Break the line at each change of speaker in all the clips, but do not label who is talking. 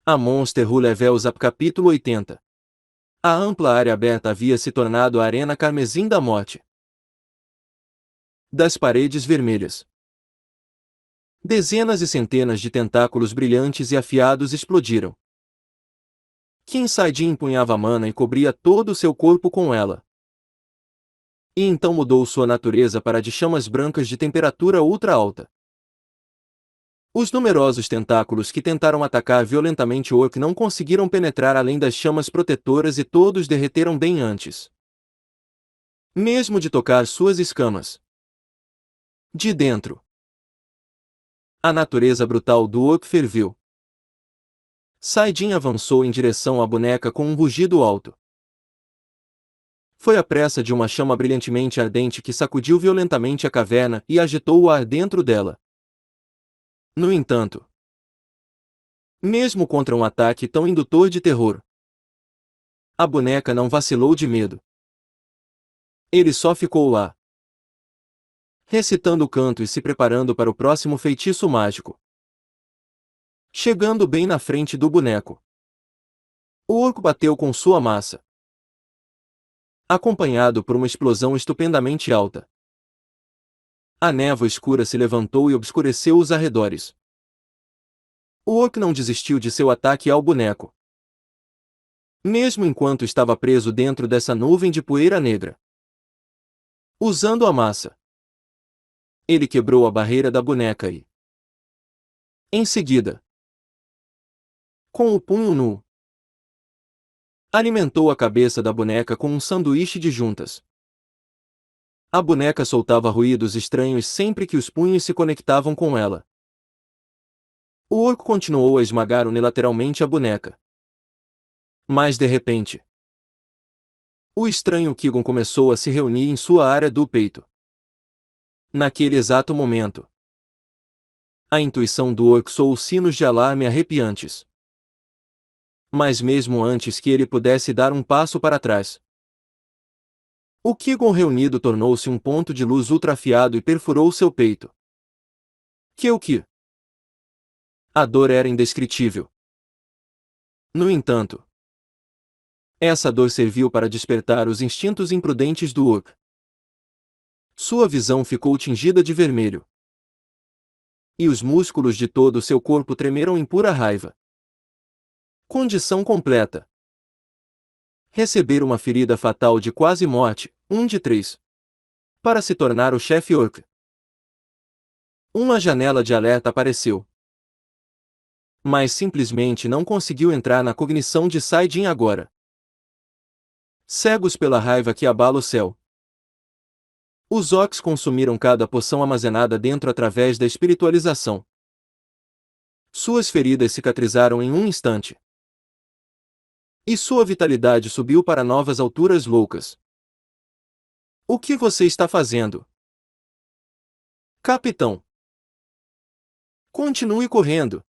A Monster Who Levels Up capítulo 80. A ampla área aberta havia se tornado a arena carmesim da morte. Das paredes vermelhas, dezenas e centenas de tentáculos brilhantes e afiados explodiram. Kim Saidin empunhava a mana e cobria todo o seu corpo com ela. E então mudou sua natureza para de chamas brancas de temperatura ultra alta. Os numerosos tentáculos que tentaram atacar violentamente Orc não conseguiram penetrar além das chamas protetoras e todos derreteram bem antes mesmo de tocar suas escamas. De dentro, a natureza brutal do Orc ferveu. Saidin avançou em direção à boneca com um rugido alto. Foi a pressa de uma chama brilhantemente ardente que sacudiu violentamente a caverna e agitou o ar dentro dela. No entanto, mesmo contra um ataque tão indutor de terror, a boneca não vacilou de medo. Ele só ficou lá, recitando o canto e se preparando para o próximo feitiço mágico. Chegando bem na frente do boneco, o orco bateu com sua massa, acompanhado por uma explosão estupendamente alta. A névoa escura se levantou e obscureceu os arredores. O orc não desistiu de seu ataque ao boneco, mesmo enquanto estava preso dentro dessa nuvem de poeira negra. Usando a massa, ele quebrou a barreira da boneca e, em seguida, com o punho nu, alimentou a cabeça da boneca com um sanduíche de juntas. A boneca soltava ruídos estranhos sempre que os punhos se conectavam com ela. O orco continuou a esmagar unilateralmente a boneca. Mas de repente, o estranho Kigon começou a se reunir em sua área do peito. Naquele exato momento, a intuição do orc soou sinos de alarme arrepiantes. Mas mesmo antes que ele pudesse dar um passo para trás, o Kigon reunido tornou-se um ponto de luz ultrafiado e perfurou seu peito. Que? A dor era indescritível. No entanto, essa dor serviu para despertar os instintos imprudentes do orc. Sua visão ficou tingida de vermelho, e os músculos de todo o seu corpo tremeram em pura raiva. Condição completa. Receber uma ferida fatal de quase morte, 1 de 3. Para se tornar o chefe orc. Uma janela de alerta apareceu, mas simplesmente não conseguiu entrar na cognição de Saidin agora. Cegos pela raiva que abala o céu, os orcs consumiram cada poção armazenada dentro através da espiritualização. Suas feridas cicatrizaram em um instante, e sua vitalidade subiu para novas alturas loucas. O que você está fazendo, capitão? Continue correndo.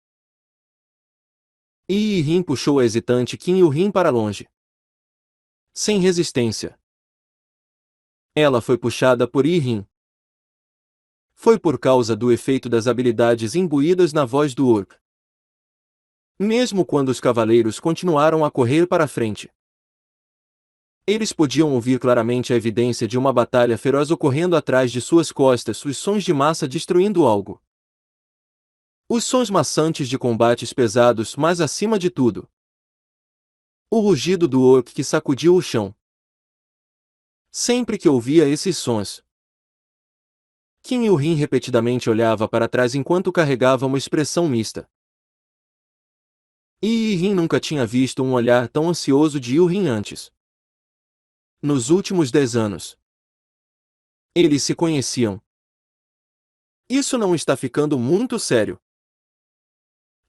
E Rin puxou a hesitante Kim Yu-Rin para longe, sem resistência. Ela foi puxada por Yi-Rin. Foi por causa do efeito das habilidades imbuídas na voz do orc. Mesmo quando os cavaleiros continuaram a correr para frente, eles podiam ouvir claramente a evidência de uma batalha feroz ocorrendo atrás de suas costas, os sons de massa destruindo algo. Os sons maçantes de combates pesados, mas acima de tudo, o rugido do orc que sacudiu o chão. Sempre que ouvia esses sons, Kim Yu-Rin repetidamente olhava para trás enquanto carregava uma expressão mista. E Yi-Rin nunca tinha visto um olhar tão ansioso de Yu-Rin antes. Nos últimos 10 anos, eles se conheciam. Isso não está ficando muito sério.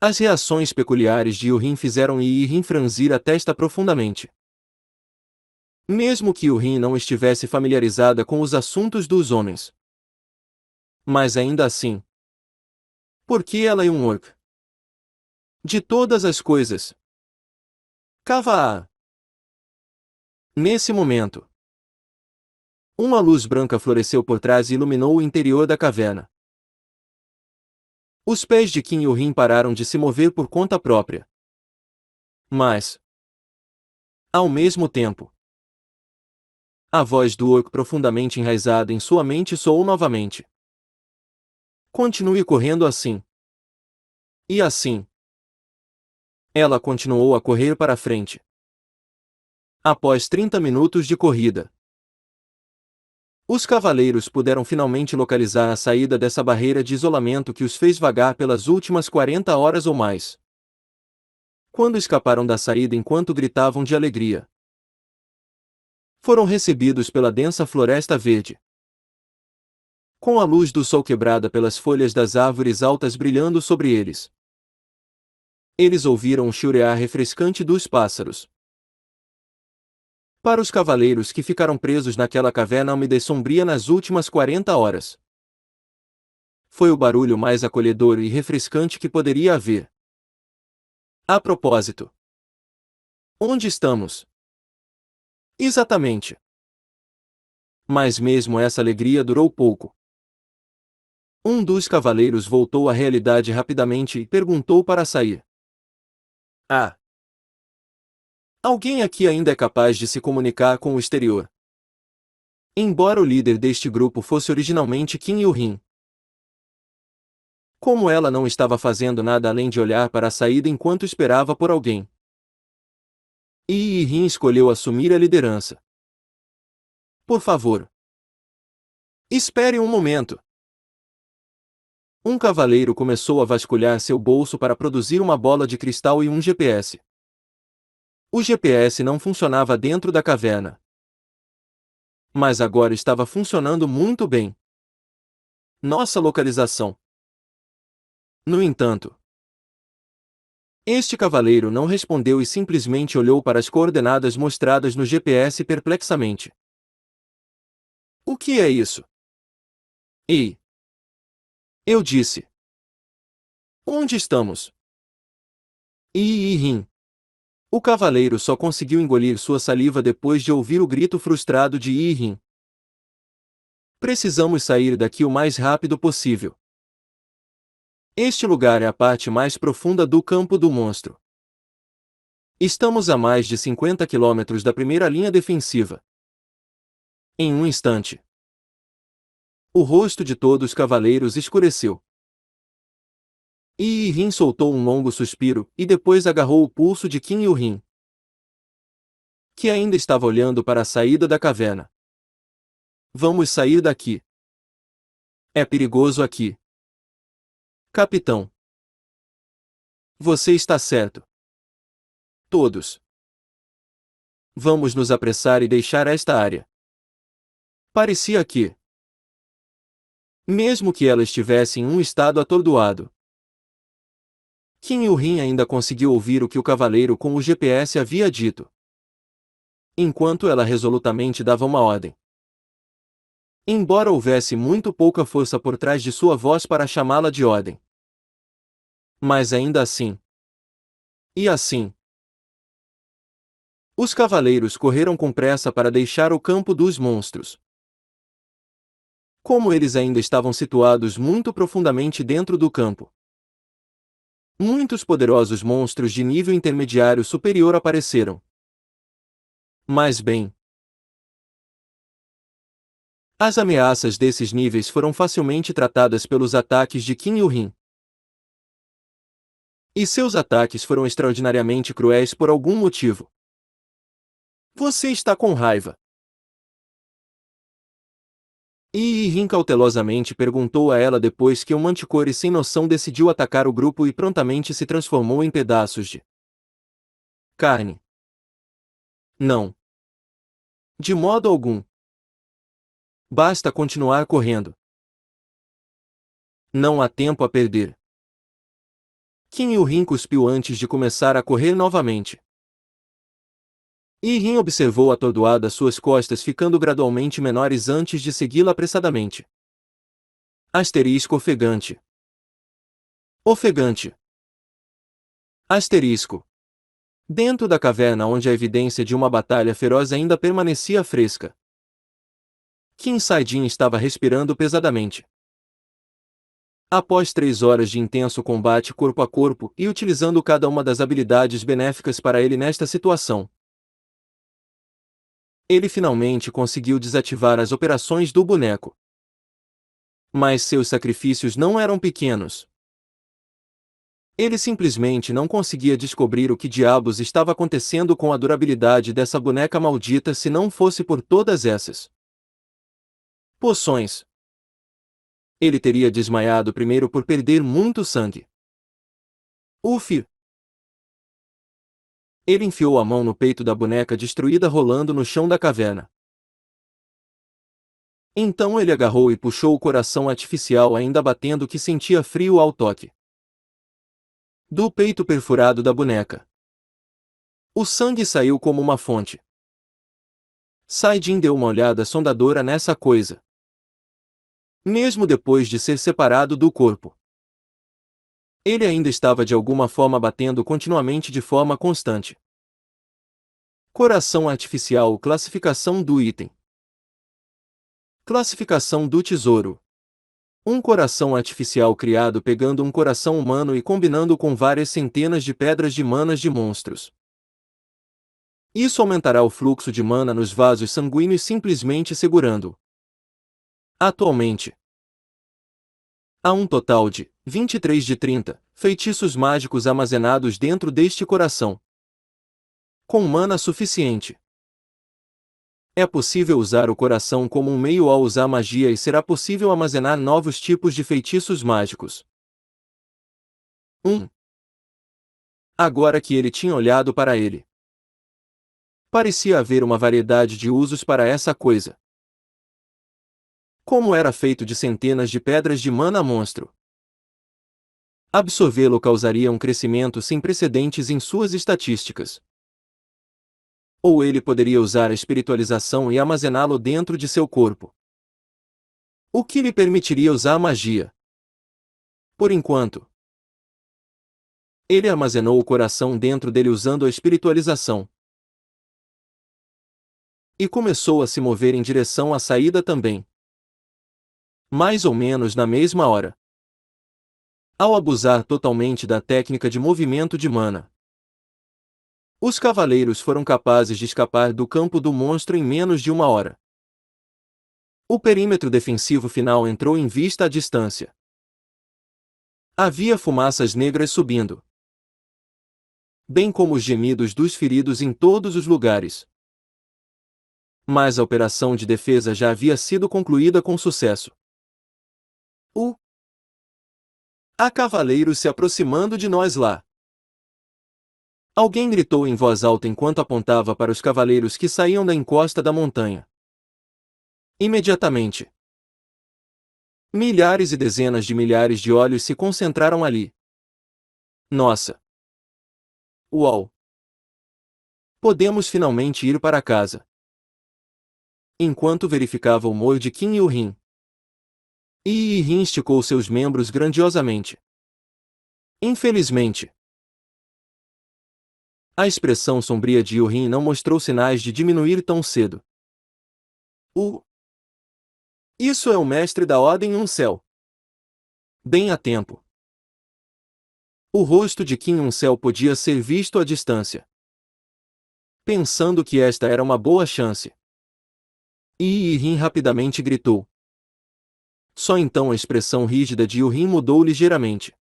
As reações peculiares de Yu-Rin fizeram Yi-Rin franzir a testa profundamente. Mesmo que Yu-Rin não estivesse familiarizada com os assuntos dos homens. Mas ainda assim, por que ela é um orc? De todas as coisas. Cava-a. Nesse momento, uma luz branca floresceu por trás e iluminou o interior da caverna. Os pés de Kim Yu-Rin pararam de se mover por conta própria. Mas, ao mesmo tempo, a voz do orc profundamente enraizada em sua mente soou novamente. Continue correndo assim. E assim. Ela continuou a correr para frente. Após 30 minutos de corrida, os cavaleiros puderam finalmente localizar a saída dessa barreira de isolamento que os fez vagar pelas últimas 40 horas ou mais. Quando escaparam da saída enquanto gritavam de alegria, foram recebidos pela densa floresta verde. Com a luz do sol quebrada pelas folhas das árvores altas brilhando sobre eles, eles ouviram o chiurear refrescante dos pássaros. Para os cavaleiros que ficaram presos naquela caverna úmida e sombria nas últimas 40 horas, foi o barulho mais acolhedor e refrescante que poderia haver. A propósito, onde estamos? Exatamente. Mas mesmo essa alegria durou pouco. Um dos cavaleiros voltou à realidade rapidamente e perguntou para sair. Ah! Alguém aqui ainda é capaz de se comunicar com o exterior? Embora o líder deste grupo fosse originalmente Qin Yuhin, como ela não estava fazendo nada além de olhar para a saída enquanto esperava por alguém, Yi Yin escolheu assumir a liderança. Por favor, espere um momento. Um cavaleiro começou a vasculhar seu bolso para produzir uma bola de cristal e um GPS. O GPS não funcionava dentro da caverna, mas agora estava funcionando muito bem. Nossa localização. No entanto, este cavaleiro não respondeu e simplesmente olhou para as coordenadas mostradas no GPS perplexamente. O que é isso? Ei! Eu disse. Onde estamos? Ih. O cavaleiro só conseguiu engolir sua saliva depois de ouvir o grito frustrado de Ih. Precisamos sair daqui o mais rápido possível. Este lugar é a parte mais profunda do campo do monstro. Estamos a mais de 50 quilômetros da primeira linha defensiva. Em um instante, o rosto de todos os cavaleiros escureceu. Yin soltou um longo suspiro e depois agarrou o pulso de Qin Yuhin, que ainda estava olhando para a saída da caverna. Vamos sair daqui. É perigoso aqui. Capitão. Você está certo. Todos. Vamos nos apressar e deixar esta área. Parecia que, mesmo que ela estivesse em um estado atordoado, Qin Yuhin ainda conseguiu ouvir o que o cavaleiro com o GPS havia dito, enquanto ela resolutamente dava uma ordem. Embora houvesse muito pouca força por trás de sua voz para chamá-la de ordem. Mas ainda assim. E assim. Os cavaleiros correram com pressa para deixar o campo dos monstros. Como eles ainda estavam situados muito profundamente dentro do campo, muitos poderosos monstros de nível intermediário superior apareceram. Mas bem, as ameaças desses níveis foram facilmente tratadas pelos ataques de Qin Yuhin. E seus ataques foram extraordinariamente cruéis por algum motivo. Você está com raiva? Yin cautelosamente perguntou a ela depois que um manticore sem noção decidiu atacar o grupo e prontamente se transformou em pedaços de carne. Não. De modo algum. Basta continuar correndo. Não há tempo a perder. Qin Yuhin cuspiu antes de começar a correr novamente. Yin observou atordoada suas costas ficando gradualmente menores antes de segui-la apressadamente. Asterisco ofegante. Ofegante. Asterisco. Dentro da caverna onde a evidência de uma batalha feroz ainda permanecia fresca, Qin Saidin estava respirando pesadamente. Após 3 horas de intenso combate corpo a corpo e utilizando cada uma das habilidades benéficas para ele nesta situação, ele finalmente conseguiu desativar as operações do boneco. Mas seus sacrifícios não eram pequenos. Ele simplesmente não conseguia descobrir o que diabos estava acontecendo com a durabilidade dessa boneca maldita se não fosse por todas essas poções. Ele teria desmaiado primeiro por perder muito sangue. Uf! Ele enfiou a mão no peito da boneca destruída rolando no chão da caverna. Então ele agarrou e puxou o coração artificial ainda batendo que sentia frio ao toque do peito perfurado da boneca. O sangue saiu como uma fonte. Saidin deu uma olhada sondadora nessa coisa. Mesmo depois de ser separado do corpo, ele ainda estava de alguma forma batendo continuamente de forma constante. Coração artificial. Classificação do item. Classificação do tesouro. Um coração artificial criado pegando um coração humano e combinando com várias centenas de pedras de manas de monstros. Isso aumentará o fluxo de mana nos vasos sanguíneos simplesmente segurando. Atualmente, há um total de 23 de 30 feitiços mágicos armazenados dentro deste coração. Com mana suficiente, é possível usar o coração como um meio ao usar magia e será possível armazenar novos tipos de feitiços mágicos. 1. Agora que ele tinha olhado para ele, parecia haver uma variedade de usos para essa coisa. Como era feito de centenas de pedras de mana monstro, absorvê-lo causaria um crescimento sem precedentes em suas estatísticas. Ou ele poderia usar a espiritualização e armazená-lo dentro de seu corpo, o que lhe permitiria usar magia. Por enquanto, ele armazenou o coração dentro dele usando a espiritualização. E começou a se mover em direção à saída também. Mais ou menos na mesma hora. Ao abusar totalmente da técnica de movimento de mana, os cavaleiros foram capazes de escapar do campo do monstro em menos de 1 hora. O perímetro defensivo final entrou em vista à distância. Havia fumaças negras subindo, bem como os gemidos dos feridos em todos os lugares. Mas a operação de defesa já havia sido concluída com sucesso. Há cavaleiros se aproximando de nós lá. Alguém gritou em voz alta enquanto apontava para os cavaleiros que saíam da encosta da montanha. Imediatamente, milhares e dezenas de milhares de olhos se concentraram ali. Nossa! Uau! Podemos finalmente ir para casa. Enquanto verificava o humor de Qin e o Rin, Rin esticou seus membros grandiosamente. Infelizmente, a expressão sombria de Rin não mostrou sinais de diminuir tão cedo. Isso é o mestre da Ordem Uncel. Bem a tempo. O rosto de Qin Uncel podia ser visto à distância. Pensando que esta era uma boa chance, Rin rapidamente gritou. Só então a expressão rígida de Rin mudou ligeiramente.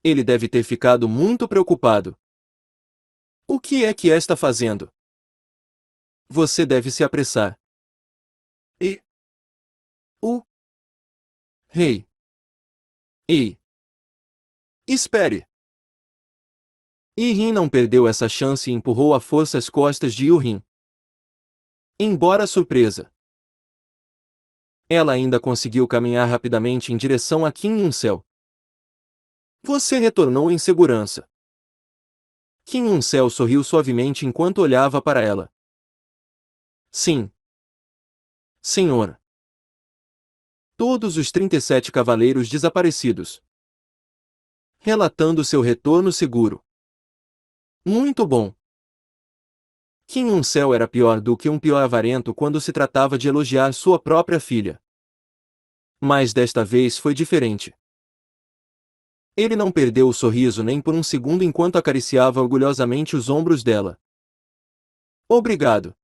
Ele deve ter ficado muito preocupado. O que é que está fazendo? Você deve se apressar. Rei! Ei! Espere! Rin não perdeu essa chance e empurrou à força as costas de Rin. Embora surpresa, ela ainda conseguiu caminhar rapidamente em direção a Qin Uncel. Você retornou em segurança. Qin Uncel sorriu suavemente enquanto olhava para ela. Sim. Senhor. Todos os 37 cavaleiros desaparecidos. Relatando seu retorno seguro. Muito bom. Qin Uncel era pior do que um pior avarento quando se tratava de elogiar sua própria filha. Mas desta vez foi diferente. Ele não perdeu o sorriso nem por um segundo enquanto acariciava orgulhosamente os ombros dela. Obrigado.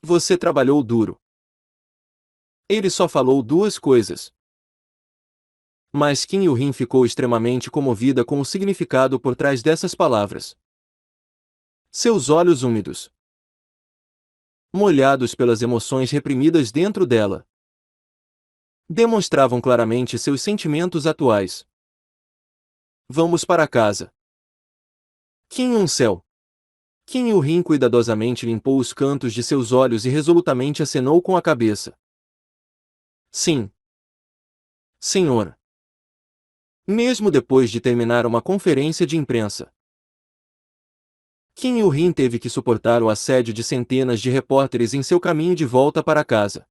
Você trabalhou duro. Ele só falou duas coisas. Mas Kim Yoo-rin ficou extremamente comovida com o significado por trás dessas palavras. Seus olhos úmidos, molhados pelas emoções reprimidas dentro dela, demonstravam claramente seus sentimentos atuais. Vamos para casa. Kim Yoon-cel. Kim Yoo-rin cuidadosamente limpou os cantos de seus olhos e resolutamente acenou com a cabeça. Sim. Senhor. Mesmo depois de terminar uma conferência de imprensa, Kim Yoo-rin teve que suportar o assédio de centenas de repórteres em seu caminho de volta para casa.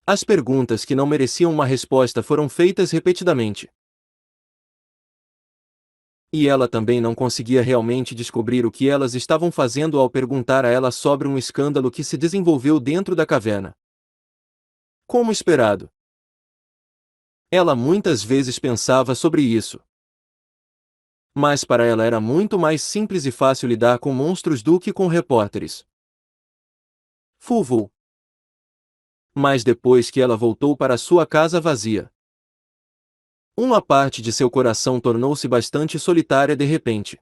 As perguntas que não mereciam uma resposta foram feitas repetidamente. E ela também não conseguia realmente descobrir o que elas estavam fazendo ao perguntar a ela sobre um escândalo que se desenvolveu dentro da caverna. Como esperado. Ela muitas vezes pensava sobre isso. Mas para ela era muito mais simples e fácil lidar com monstros do que com repórteres. Fuvu. Mas depois que ela voltou para sua casa vazia, uma parte de seu coração tornou-se bastante solitária de repente.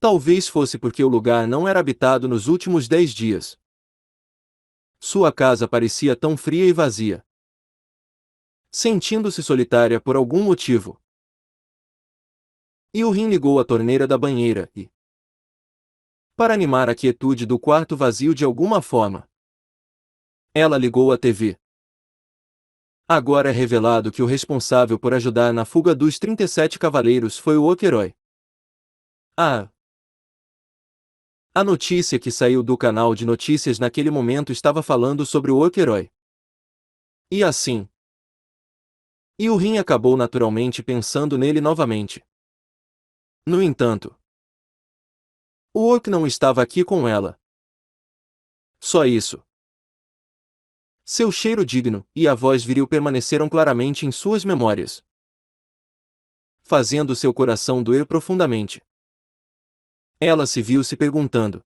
Talvez fosse porque o lugar não era habitado nos últimos 10 dias. Sua casa parecia tão fria e vazia. Sentindo-se solitária por algum motivo, Yoo-rin ligou a torneira da banheira e, para animar a quietude do quarto vazio de alguma forma, ela ligou a TV. Agora é revelado que o responsável por ajudar na fuga dos 37 cavaleiros foi o Okeroi. A notícia que saiu do canal de notícias naquele momento estava falando sobre o Okeroi. E assim, Yoo-rin acabou naturalmente pensando nele novamente. No entanto, o Ok não estava aqui com ela. Só isso. Seu cheiro digno e a voz viril permaneceram claramente em suas memórias, fazendo seu coração doer profundamente. Ela se viu se perguntando: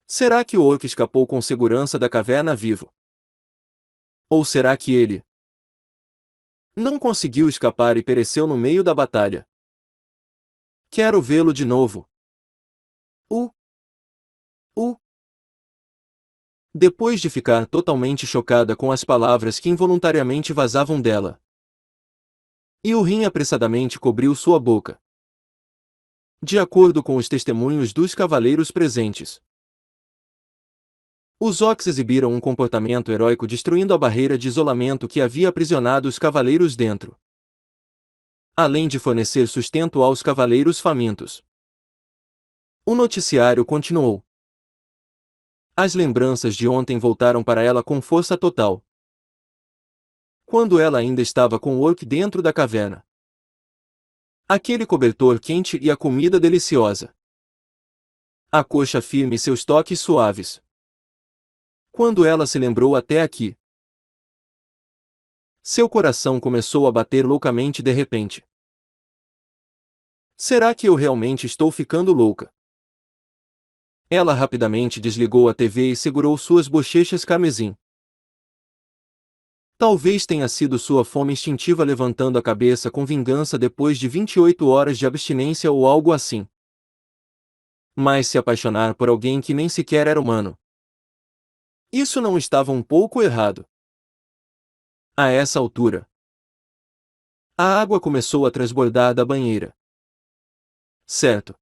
será que o Ok escapou com segurança da caverna vivo? Ou será que ele não conseguiu escapar e pereceu no meio da batalha? Quero vê-lo de novo. Uh. Depois de ficar totalmente chocada com as palavras que involuntariamente vazavam dela, Yoo-rin apressadamente cobriu sua boca. De acordo com os testemunhos dos cavaleiros presentes, os Oks exibiram um comportamento heróico destruindo a barreira de isolamento que havia aprisionado os cavaleiros dentro, além de fornecer sustento aos cavaleiros famintos. O noticiário continuou. As lembranças de ontem voltaram para ela com força total. Quando ela ainda estava com o Orc dentro da caverna. Aquele cobertor quente e a comida deliciosa. A coxa firme e seus toques suaves. Quando ela se lembrou até aqui, seu coração começou a bater loucamente de repente. Será que eu realmente estou ficando louca? Ela rapidamente desligou a TV e segurou suas bochechas carmesim. Talvez tenha sido sua fome instintiva levantando a cabeça com vingança depois de 28 horas de abstinência ou algo assim. Mas se apaixonar por alguém que nem sequer era humano. Isso não estava um pouco errado. A essa altura, a água começou a transbordar da banheira. Certo.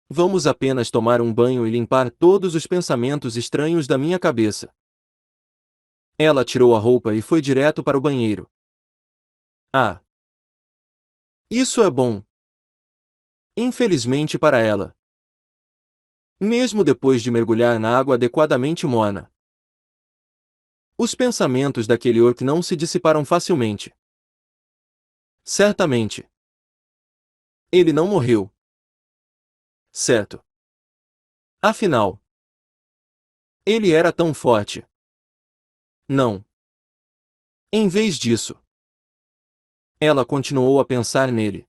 Vamos apenas tomar um banho e limpar todos os pensamentos estranhos da minha cabeça. Ela tirou a roupa e foi direto para o banheiro. Ah! Isso é bom. Infelizmente para ela. Mesmo depois de mergulhar na água adequadamente morna, os pensamentos daquele orc não se dissiparam facilmente. Certamente. Ele não morreu. Certo. Afinal, ele era tão forte. Não. Em vez disso, ela continuou a pensar nele.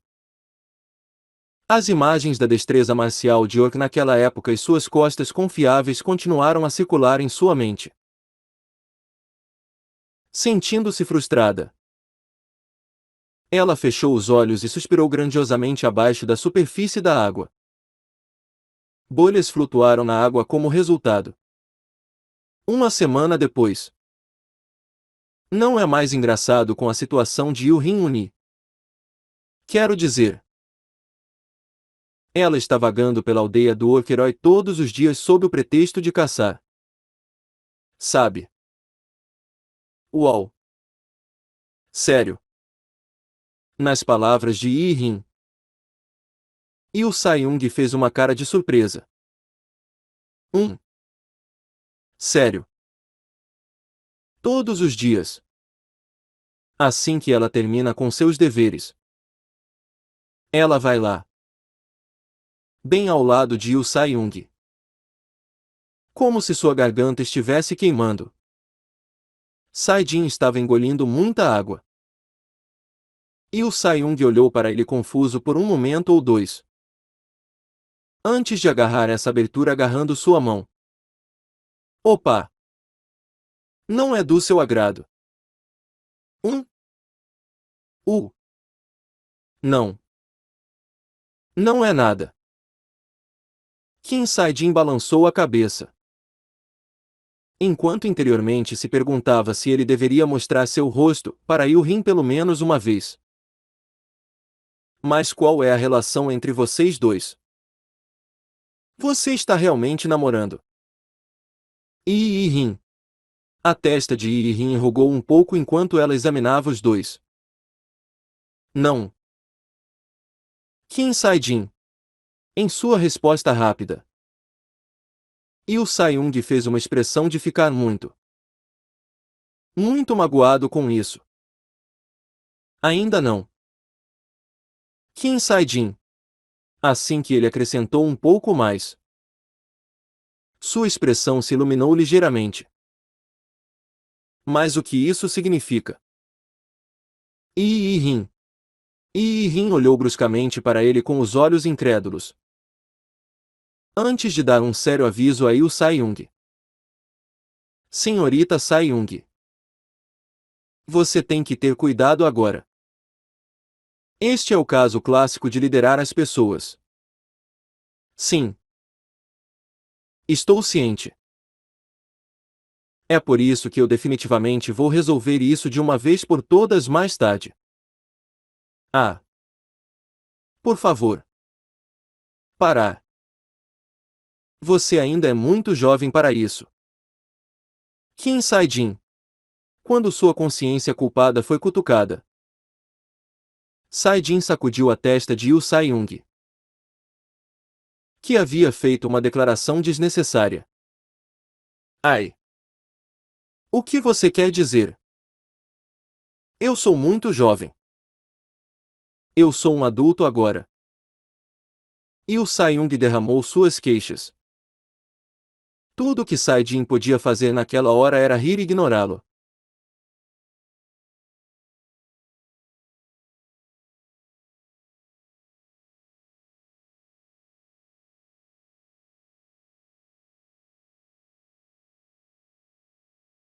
As imagens da destreza marcial de Orc naquela época e suas costas confiáveis continuaram a circular em sua mente. Sentindo-se frustrada, ela fechou os olhos e suspirou grandiosamente abaixo da superfície da água. Bolhas flutuaram na água como resultado. Uma semana depois. Não é mais engraçado com a situação de Yu-Hin Uni. Quero dizer, ela está vagando pela aldeia do Orc-herói todos os dias sob o pretexto de caçar. Sabe? Uau! Sério. Nas palavras de Yi-Hin. Yu Sai-Yung fez uma cara de surpresa. Sério. Todos os dias. Assim que ela termina com seus deveres, ela vai lá. Bem ao lado de Yu Sai-Yung. Como se sua garganta estivesse queimando. Sai-Jin estava engolindo muita água. Yu Sai-Yung olhou para ele confuso por um momento ou dois. Antes de agarrar essa abertura agarrando sua mão. Opa! Não é do seu agrado. Não. Não é nada. Qin Sai-Jin balançou a cabeça. Enquanto interiormente se perguntava se ele deveria mostrar seu rosto para Yu-Hin pelo menos uma vez. Mas qual é a relação entre vocês dois? Você está realmente namorando? Yi-Hin. A testa de Yi-Hin enrugou um pouco enquanto ela examinava os dois. Não. Qin Sai-Jin. Em sua resposta rápida. Yu Sai-Yung fez uma expressão de ficar muito magoado com isso. Ainda não. Qin Sai-Jin. Assim que ele acrescentou um pouco mais. Sua expressão se iluminou ligeiramente. Mas o que isso significa? Yi-Hin. Yi-Hin olhou bruscamente para ele com os olhos incrédulos. Antes de dar um sério aviso a Yu Sai-Yung. Senhorita Sai-Yung. Você tem que ter cuidado agora. Este é o caso clássico de liderar as pessoas. Sim. Estou ciente. É por isso que eu definitivamente vou resolver isso de uma vez por todas mais tarde. Ah. Por favor. Parar. Você ainda é muito jovem para isso. Qin Sai-Jin. Quando sua consciência culpada foi cutucada. Sai-Jin sacudiu a testa de Yu Sai-Yung. Que havia feito uma declaração desnecessária. Ai. O que você quer dizer? Eu sou muito jovem. Eu sou um adulto agora. Yu Sai-Yung derramou suas queixas. Tudo o que Sai-Jin podia fazer naquela hora era rir e ignorá-lo.